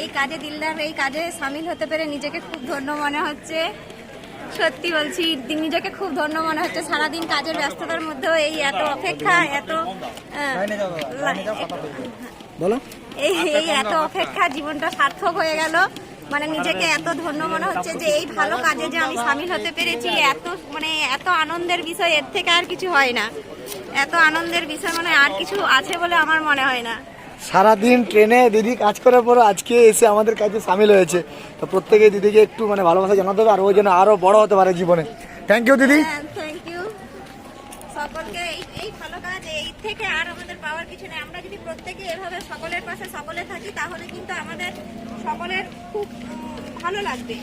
এই কাজে দিলদার এই কাজে সামিল হতে পেরে নিজেকে খুব ধন্য মনে হচ্ছে। সত্যি বলছি, নিজেকে খুব ধন্য মনে হচ্ছে। সারাদিন কাজের ব্যস্ততার মধ্যেও এই এত অপেক্ষা, এত এই এত অপেক্ষা, জীবনটা সার্থক হয়ে গেল। মানে নিজেকে এত ধন্য মনে হচ্ছে যে এই ভালো কাজে যে আমি সামিল হতে পেরেছি। এত আনন্দের বিষয় এর থেকে আর কিছু হয় না। এত আনন্দের বিষয় মানে আর কিছু আছে বলে আমার মনে হয় না। সারাদিন ট্রেনে দিদি কাজ করার পর আজকে এসে আমাদের কাজে সামিল হয়েছে, তো প্রত্যেকে দিদিকে একটু ভালোবাসা জানাতে হবে, আর ও যেন আরো বড় হতে পারে জীবনে। থ্যাংক ইউ দিদি। থ্যাংক ইউ সকলকে। এই ভালো কাজ এই থেকে আর আমাদের পাওয়ার কিছু নেই। আমরা যদি প্রত্যেকে এভাবে সকলের পাশে সকলে থাকি তাহলে কিন্তু আমাদের সকলের খুব ভালো লাগবে।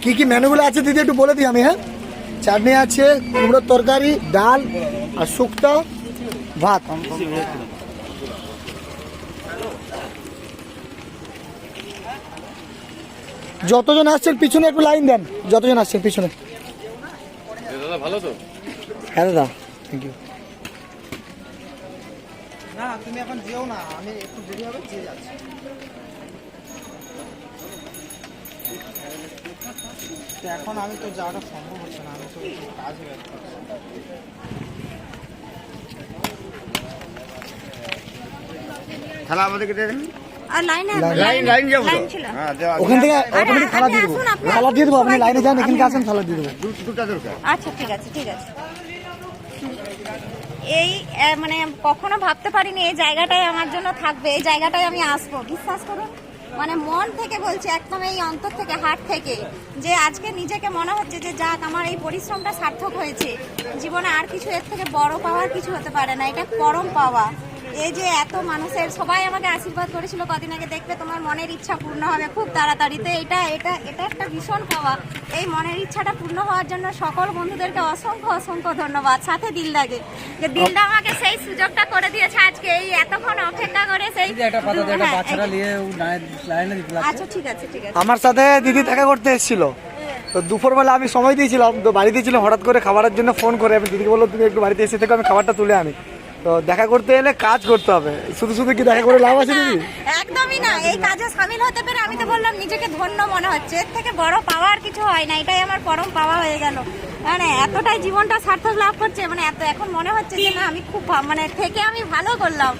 কি কি মেনুগুলো আছে দিদি একটু বলে দিই আমি। হ্যাঁ, চাটনি আছে, কুমড়োর তরকারি, ডাল আর শুক্তো ভাত। যতজন আসছেন পিছনে একটু লাইন দেন, যতজন আসছেন পিছনে। দাদা ভালো তো? হ্যাঁ দাদা, থ্যাংক ইউ। না তুমি এখন যেও না, আমি একটু দেরি হবে, যেয়ে যাচ্ছি। এখন আমি তো যাওয়াটা সম্ভব হচ্ছে না, আমি তো কাজ হয়ে যাচ্ছে। থালা আমাদেরকে দিয়ে দেন। ওখান থেকে অটোমেটিক থালা দিয়ে দেবো, থালা দিয়ে দেবো। আপনি লাইনে যান, এখানে আসেন, থালা দিয়ে দেবো। আচ্ছা ঠিক আছে, ঠিক আছে। এই কখনো ভাবতে পারিনি এই জায়গাটায় আমার জন্য থাকবে, এই জায়গাটায় আমি আসবো। বিশ্বাস করুন, মন থেকে বলছি, একদম এই অন্তর থেকে, হার্ট থেকে, যে আজকে নিজেকে মনে হচ্ছে যে যাক আমার এই পরিশ্রমটা সার্থক হয়েছে। জীবনে আর কিছু এর থেকে বড় পাওয়ার কিছু হতে পারে না, এটা পরম পাওয়া। এই যে এত মানুষের সবাই আমাকে আশীর্বাদ করেছিল কদিন আগে, দেখবে তোমার মনের ইচ্ছা পূর্ণ হবে খুব তাড়াতাড়ি। তো এটা একটা ভীষণ পাওয়া। এই মনের ইচ্ছাটা পূর্ণ হওয়ার জন্য সকল বন্ধুদেরকে অসংখ্য অসংখ্য ধন্যবাদ। সাথে দিলদাকে, যে দিলদা আমাকে সেই সুযোগটা করে দিয়েছে আজকে এই এতক্ষণ অপেক্ষা করে। সেই আচ্ছা ঠিক আছে, ঠিক আছে। আমার সাথে দিদি দেখা করতে এসেছিল, তো দুপুরবেলা আমি সময় দিয়েছিলাম, তো বাড়িতে ছিলাম। হঠাৎ করে খাবারের জন্য ফোন করে আমি দিদিকে বললো তুমি একটু বাড়িতে এসে থেকে আমি খাবারটা তুলে আনি। তো দেখা করতে এলে কাজ করতে হবে, শুধু শুধু কি দেখা করে লাভ আছে দিদি? একদমই না। এই কাজে সামিল হতে পেরে আমি তো বললাম নিজেকে ধন্য মনে হচ্ছে। এর থেকে বড় পাওয়ার কিছু হয় না, এটাই আমার পরম পাওয়া হয়ে গেল। এতটাই জীবনটা সার্থক লাভ করছে, এখন মনে হচ্ছে যে না আমি খুব থেকে আমি ভালো করলাম।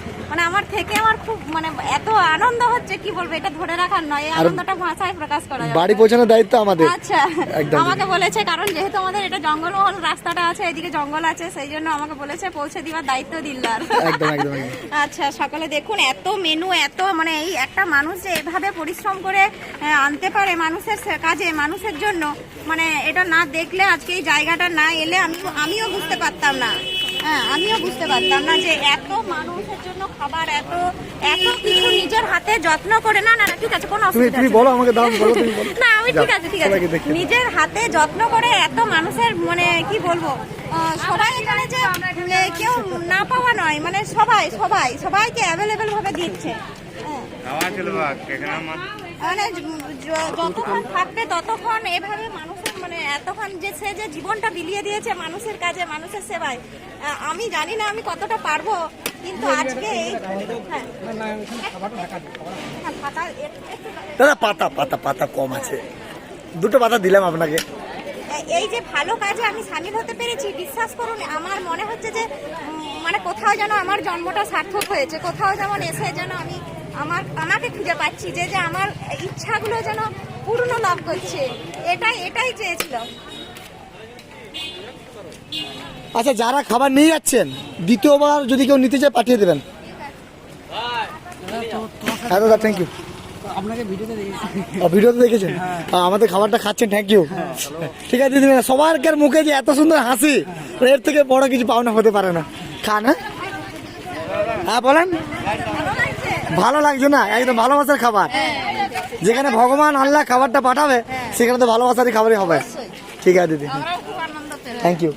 আমার থেকে আমার খুব এত আনন্দ হচ্ছে, কি বলবো, এটা ধরে রাখার নয়। এই আনন্দটা ভাষায় প্রকাশ করা যাবে। বাড়ি পৌঁছানোর দায়িত্ব আমাদের। আচ্ছা, আমাকে বলেছে, কারণ যেহেতু আমাদের এটা জঙ্গলমহল রাস্তাটা আছে, এদিকে জঙ্গল আছে, সেই জন্য আমাকে বলেছে পৌঁছে দিবার দায়িত্ব দিল্লার। একদম একদম। আচ্ছা, সকলে দেখুন এত মেনু, এত এই একটা মানুষ যে এভাবে পরিশ্রম করে আনতে পারে মানুষের কাজে, মানুষের জন্য, এটা না দেখলে আজকে এই জায়গাটা না এলে আমিও বুঝতে পারতাম না। হ্যাঁ, আমিও বুঝতে পারতাম না যে এত মানুষের জন্য খাবার, এত কিছু নিজের হাতে যত্ন করে। না না ঠিক আছে, কোনো অসুবিধা নেই, বলো আমাকে, দাও বলো তুমি বলো। না আমি ঠিক আছে, ঠিক আছে। নিজের হাতে যত্ন করে এত মানুষের কি বলবো, সবাই এখানে যে কেউ না পাওয়া নয়, সবাইকে অ্যাভেলেবেল ভাবে দিচ্ছে। যতক্ষণ থাকবে ততক্ষণ এভাবে মানুষের এতক্ষণ যে সে যে জীবনটা বিলিয়ে দিয়েছে মানুষের কাজে, মানুষের সেবায়। আমি জানি না আমি কতটা পারবো, কিন্তু আজকে দাদা পাতা কম আছে, দুটো পাতা দিলাম আপনাকে। এই যে ভালো কাজে আমি সামিল হতে পেরেছি, বিশ্বাস করুন আমার মনে হচ্ছে যে কোথাও যেন আমার জন্মটা সার্থক হয়েছে। কোথাও যেমন এসে যেন আমি আমাকে খুঁজে পাচ্ছি, যে আমার ইচ্ছাগুলো যেন পূর্ণ লাভ করছে। এটাই চেয়েছিলাম। আচ্ছা, যারা খাবার নিয়ে যাচ্ছেন, দ্বিতীয়বার যদি কেউ নিতে চায় পাঠিয়ে দেবেন। হ্যাঁ দাদা, থ্যাংক ইউ। আপনাকে ভিডিওতে দেখেছেন, আমাদের খাবারটা খাচ্ছেন, থ্যাংক ইউ। ঠিক আছে দিদি, সবার মুখে যে এত সুন্দর হাসি, এর থেকে বড় কিছু পাওনা হতে পারে না। খান। হ্যাঁ বলেন, ভালো লাগছে না? একদম ভালোবাসার খাবার। যেখানে ভগবান আল্লাহ খাবারটা পাঠাবে, সেখানে তো ভালোবাসারই খাবারই হবে। ঠিক আছে দিদি, থ্যাংক ইউ।